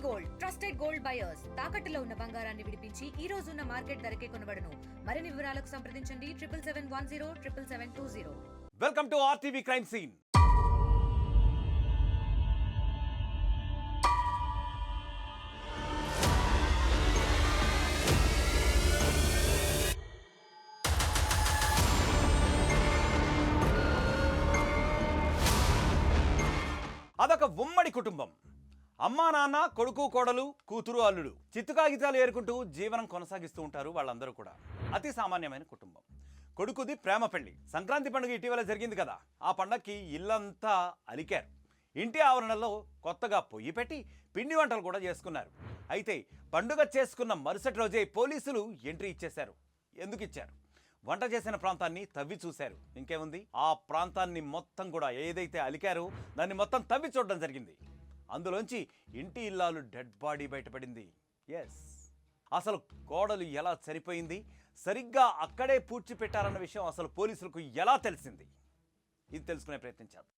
Gold trusted gold buyers తాకట్టులో ఉన్న బంగారాన్ని విడిపించి ఈ రోజు ఉన్న మార్కెట్ ధరకే కొనబడును. మరిన్ని వివరాలకు సంప్రదించండి 7771077720. Welcome to RTV crime scene. అదొక ఉమ్మడి కుటుంబం. అమ్మా నాన్న, కొడుకు కోడలు, కూతురు అల్లుడు చిత్తు కాగితాలు ఏరుకుంటూ జీవనం కొనసాగిస్తూ ఉంటారు. వాళ్ళందరూ కూడా అతి సామాన్యమైన కుటుంబం. కొడుకుది ప్రేమ పెళ్లి. సంక్రాంతి పండుగ ఇటీవల జరిగింది కదా, ఆ పండగకి ఇల్లంతా అలికారు. ఇంటి ఆవరణలో కొత్తగా పొయ్యి పెట్టి పిండి వంటలు కూడా చేసుకున్నారు. అయితే పండుగ చేసుకున్న మరుసటి రోజే పోలీసులు ఎంట్రీ ఇచ్చేశారు. ఎందుకు ఇచ్చారు? వంట చేసిన ప్రాంతాన్ని తవ్వి చూశారు. ఇంకేముంది, ఆ ప్రాంతాన్ని మొత్తం కూడా ఏదైతే అలికారో దాన్ని మొత్తం తవ్వి చూడడం జరిగింది. అందులోంచి ఇంటి ఇల్లాలు డెడ్ బాడీ బయటపడింది. ఎస్, అసలు కోడలు ఎలా చనిపోయింది, సరిగ్గా అక్కడే పూడ్చిపెట్టారన్న విషయం అసలు పోలీసులకు ఎలా తెలిసింది, ఇది తెలుసుకునే ప్రయత్నం చేద్దాం.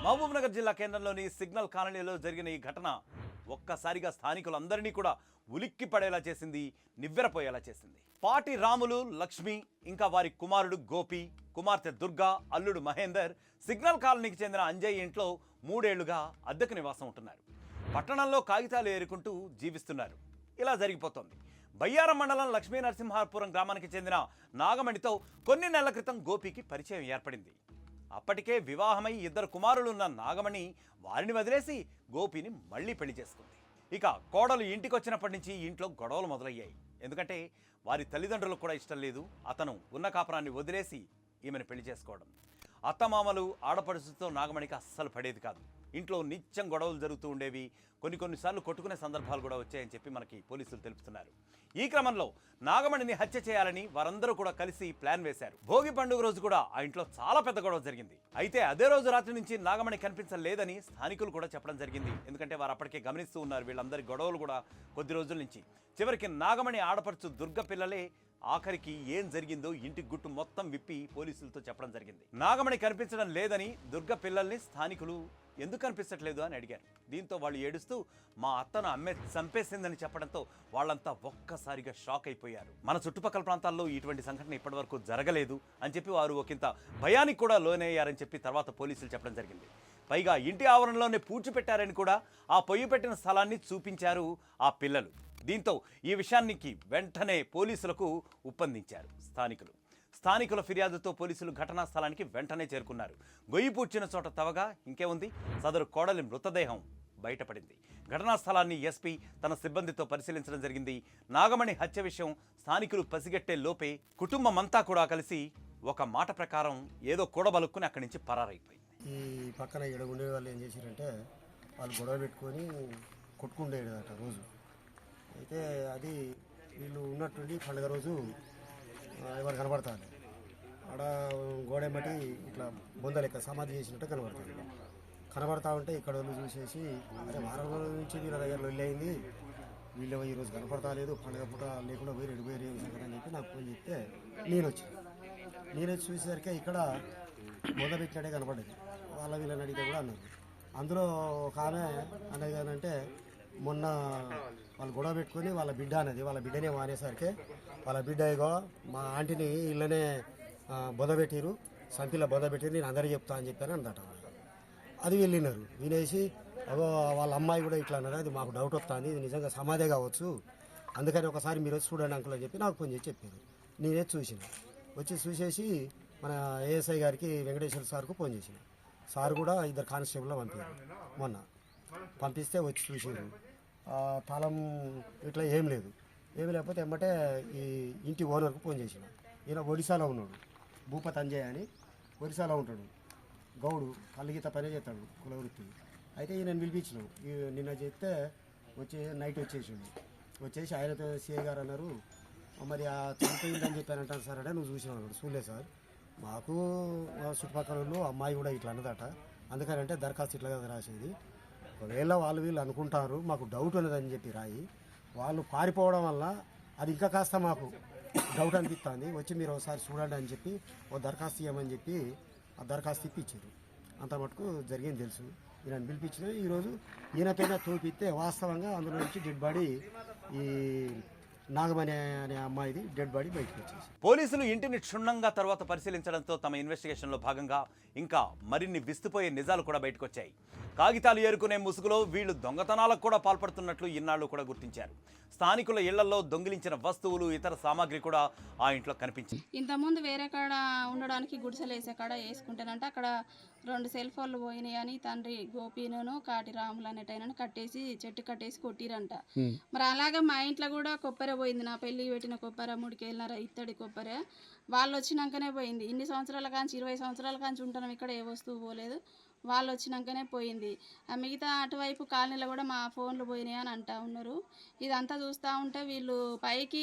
మహబూబ్నగర్ జిల్లా కేంద్రంలోని సిగ్నల్ కాలనీలో జరిగిన ఈ ఘటన ఒక్కసారిగా స్థానికులందరినీ కూడా ఉలిక్కి పడేలా చేసింది, నివ్వెరపోయేలా చేసింది. పాటి రాములు, లక్ష్మి, ఇంకా వారి కుమారుడు గోపి, కుమార్తె దుర్గా, అల్లుడు మహేందర్ సిగ్నల్ కాలనీకి చెందిన అంజయ్ ఇంట్లో 3 ఏళ్లుగా అద్దెకు నివాసం ఉంటున్నారు. పట్టణంలో కాగితాలు ఏరుకుంటూ జీవిస్తున్నారు. ఇలా జరిగిపోతుంది. బయ్యారం మండలం లక్ష్మీ నరసింహాపురం గ్రామానికి చెందిన నాగమణితో కొన్ని నెలల క్రితం గోపికి పరిచయం ఏర్పడింది. అప్పటికే వివాహమై 2 కుమారులున్న నాగమణి వారిని వదిలేసి గోపిని మళ్ళీ పెళ్లి చేసుకుంది. ఇక కోడలు ఇంటికి వచ్చినప్పటి నుంచి ఇంట్లో గొడవలు మొదలయ్యాయి. ఎందుకంటే వారి తల్లిదండ్రులకు కూడా ఇష్టం లేదు అతను ఉన్న కాపురాన్ని వదిలేసి ఈమెను పెళ్లి చేసుకోవడం. అత్తమామలు, ఆడపడుచుతో నాగమణికి అస్సలు పడేది కాదు. ఇంట్లో నిత్యం గొడవలు జరుగుతూ ఉండేవి. కొన్నిసార్లు కొట్టుకునే సందర్భాలు కూడా వచ్చాయని చెప్పి మనకి పోలీసులు తెలుపుతున్నారు. ఈ క్రమంలో నాగమణిని హత్య చేయాలని వారందరూ కూడా కలిసి ప్లాన్ వేశారు. భోగి పండుగ రోజు కూడా ఆ ఇంట్లో చాలా పెద్ద గొడవ జరిగింది. అయితే అదే రోజు రాత్రి నుంచి నాగమణి కనిపించలేదని స్థానికులు కూడా చెప్పడం జరిగింది. ఎందుకంటే వారు అప్పటికే గమనిస్తూ ఉన్నారు వీళ్ళందరి గొడవలు కూడా కొద్ది రోజుల నుంచి. చివరికి నాగమణి ఆడపడుచు దుర్గ పిల్లలే ఆఖరికి ఏం జరిగిందో ఇంటి గుట్టు మొత్తం విప్పి పోలీసులతో చెప్పడం జరిగింది. నాగమణి కనిపించడం లేదని దుర్గ పిల్లల్ని స్థానికులు ఎందుకు కనిపించట్లేదు అని అడిగారు. దీంతో వాళ్ళు ఏడుస్తూ మా అత్తను అమ్మే చంపేసిందని చెప్పడంతో వాళ్ళంతా ఒక్కసారిగా షాక్ అయిపోయారు. మన చుట్టుపక్కల ప్రాంతాల్లో ఇటువంటి సంఘటన ఇప్పటివరకు జరగలేదు అని చెప్పి వారు ఒకంత భయానికి కూడా లోనయ్యారని చెప్పి తర్వాత పోలీసులు చెప్పడం జరిగింది. పైగా ఇంటి ఆవరణలోనే పూడ్చిపెట్టారని కూడా ఆ పొయ్యి పెట్టిన స్థలాన్ని చూపించారు ఆ పిల్లలు. దీంతో ఈ విషయానికి వెంటనే పోలీసులకు ఉప్పందించారు స్థానికుల ఫిర్యాదుతో పోలీసులు ఘటనా స్థలానికి వెంటనే చేరుకున్నారు. గొయ్యి పూడ్చిన చోట తవగా ఇంకేముంది, సదరు కోడలి మృతదేహం బయటపడింది. ఘటనా స్థలాన్ని ఎస్పీ తన సిబ్బందితో పరిశీలించడం జరిగింది. నాగమణి హత్య విషయం స్థానికులు పసిగట్టే లోపే కుటుంబం అంతా కూడా కలిసి ఒక మాట ప్రకారం ఏదో కూడబలుక్కుని అక్కడి నుంచి పరారైపోయింది. ఈ పక్కన ఎడగుండే వాళ్ళు ఏం చేశారంటే వాళ్ళు గొడవ పెట్టుకొని కొట్టుకుండేదట రోజు. అయితే అది వీళ్ళు ఉన్నట్టుండి పండుగ రోజు ఎవరు కనబడతారు ఆడ గోడ బట్టి ఇట్లా బొంద లెక్క సమాధి చేసినట్టు కనబడతా ఉంటే ఇక్కడ వాళ్ళు చూసేసి అరే వారం రోజుల నుంచి వీళ్ళ దగ్గర లొల్లి అయింది, వీళ్ళు ఈరోజు కనపడతా లేదు, పండుగ పూట లేకుండా పోయి ఎడిపోయారు అని చెప్పి నాకు ఫోన్ చెప్తే నేను వచ్చి చూసేసరికి ఇక్కడ బొంద పెట్టినట్టే కనపడ్డది. వాళ్ళ వీళ్ళని అడిగితే కూడా అన్నారు. అందులో ఒక ఆమె అనేది ఏంటంటే మొన్న వాళ్ళు గొడవ పెట్టుకొని వాళ్ళ బిడ్డ అన్నది, వాళ్ళ బిడ్డనే మానేసరికి వాళ్ళ బిడ్డ ఇగో మా ఆంటీని ఇళ్ళనే బొదబెట్టిరు, సంపిలో బొదబెట్టిరు, నేను అందరికీ చెప్తా అని చెప్పాను అందట. అది వెళ్ళినారు. వినేసి అగో వాళ్ళ అమ్మాయి కూడా ఇట్లా అన్నది, అది మాకు డౌట్ వస్తుంది, ఇది నిజంగా సమాధే కావచ్చు, అందుకని ఒకసారి మీరు వచ్చి చూడండి అంకుల్ అని చెప్పి నాకు ఫోన్ చేసి చెప్పారు. నేనే చూసేసి మన ఏఎస్ఐ గారికి వెంకటేశ్వర సార్కు ఫోన్ చేసిన. సార్ కూడా 2 కానిస్టేబుల్లో పంపారు. మొన్న పంపిస్తే వచ్చి చూసారు. తాళం ఇట్లా ఏమీ లేకపోతే ఎమ్మటే ఈ ఇంటి ఓనర్కు ఫోన్ చేసిన. ఈయన ఒడిశాలో ఉన్నాడు, భూపత్ అంజయ్ అని ఒడిశాలో ఉంటాడు, గౌడు, కళ్ళగీత పనే చేస్తాడు కులవృత్తి. అయితే ఈయనను పిలిపించినాం. నిన్న చెప్తే నైట్ వచ్చేసి ఆయనతో సిఐ గారు అన్నారు, మరి ఆ చనిపోయిందని చెప్పానంటారు సార్ అంటే నువ్వు చూసినావు అన్నాడు. చూడలేదు సార్, మాకు చుట్టుపక్కల అమ్మాయి కూడా ఇట్లా అన్నదట, అందుకనంటే దరఖాస్తు ఇట్లా కదా రాసేది, ఒకవేళ వాళ్ళు వీళ్ళు అనుకుంటారు మాకు డౌట్ ఉన్నదని చెప్పి రాయి, వాళ్ళు పారిపోవడం వల్ల అది ఇంకా కాస్త మాకు డౌట్ అనిపిస్తుంది, వచ్చి మీరు ఒకసారి చూడండి అని చెప్పి ఓ దరఖాస్తు ఇవ్వమని చెప్పి ఆ దరఖాస్తు ఇప్పించారు. అంత మటుకు జరిగింది తెలుసు. ఈయన పిలిపించిన ఈరోజు ఈయనపైన తోపిస్తే వాస్తవంగా అందులో నుంచి డెడ్ బాడీ ఈ నాగమణి అనే అమ్మాయిది డెడ్ బాడీ బయటకు వచ్చేసి. పోలీసులు ఇంటిని క్షుణ్ణంగా తర్వాత పరిశీలించడంతో తమ ఇన్వెస్టిగేషన్లో భాగంగా ఇంకా మరిన్ని విస్తుపోయే నిజాలు కూడా బయటకొచ్చాయి. కాగితాలు ఏరుకునే ముసుగులో వీళ్ళు దొంగతనాలకు కూడా పాల్పడుతున్నట్లు ఇన్నాళ్ళు కూడా గుర్తించారు. స్థానికుల ఇళ్లలో దొంగిలించిన వస్తువులు ఇతర సామాగ్రి కూడా ఆ ఇంట్లో కనిపించింది. ఇంతకుముందు వేరే కాడ ఉండడానికి గుడిసెలు వేసే కాడ వేసుకుంటానంటే అక్కడ 2 సెల్ ఫోన్లు పోయినాయి అని తండ్రి గోపీను కాటి రాములు అనేటైనా కట్టేసి చెట్టు కట్టేసి కొట్టిరంట. మరి అలాగే మా ఇంట్లో కూడా కొబ్బరి పోయింది. నా పెళ్ళి పెట్టిన కొబ్బరి 3 కేళ్ళ ఇత్తడి కొబ్బరి వాళ్ళు వచ్చినాకనే పోయింది. ఇన్ని సంవత్సరాల కాంచి 20 సంవత్సరాల కాంచి ఉంటున్నాం ఇక్కడ, ఏ వస్తువు పోలేదు. వాళ్ళు వచ్చినాకనే పోయింది. ఆ మిగతా అటువైపు కాలనీలో కూడా మా ఫోన్లు పోయినాయి అని అంటూ ఉన్నారు. ఇదంతా చూస్తూ ఉంటే వీళ్ళు పైకి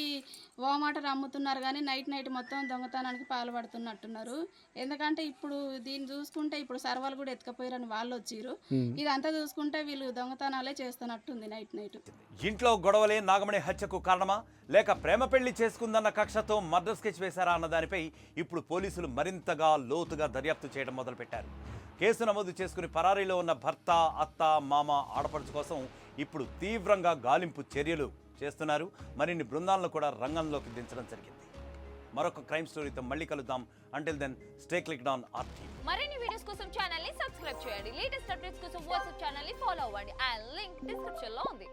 వాటర్ అమ్ముతున్నారు కానీ నైట్ మొత్తం దొంగతనానికి పాల్పడుతున్నట్టున్నారు. ఎందుకంటే ఇప్పుడు దీన్ని చూసుకుంటే ఇప్పుడు సర్వాలు కూడా ఎత్తుకపోయారని వాళ్ళు వచ్చిర్రు. ఇదంతా చూసుకుంటే వీళ్ళు దొంగతనాలే చేస్తున్నట్టుంది నైట్. ఇంట్లో గొడవలే నాగమణి హత్యకు కారణమా, లేక ప్రేమ పెళ్లి చేసుకుందన్న కక్షతో మర్డర్ స్కెచ్ వేశారా అన్న దానిపై ఇప్పుడు పోలీసులు మరింతగా లోతుగా దర్యాప్తు చేయడం మొదలుపెట్టారు. కేసు నమోదు చేసుకుని పరారీలో ఉన్న భర్త, అత్త, మామ, ఆడపడుచు కోసం ఇప్పుడు తీవ్రంగా గాలింపు చర్యలు చేస్తున్నారు. మరిన్ని బృందాలను కూడా రంగంలోకి దించడం జరిగింది. మరొక క్రైమ్ స్టోరీతో మళ్ళీ కలుద్దాం. Until then stay clicked on RTV. మరిన్ని వీడియోస్ కోసం ఛానల్ ని సబ్స్క్రైబ్ చేయండి. లేటెస్ట్ అప్డేట్స్ కోసం వాట్సాప్ ఛానల్ ని ఫాలో అవ్వండి. ఆ లింక్ డిస్క్రిప్షన్ లో ఉంది.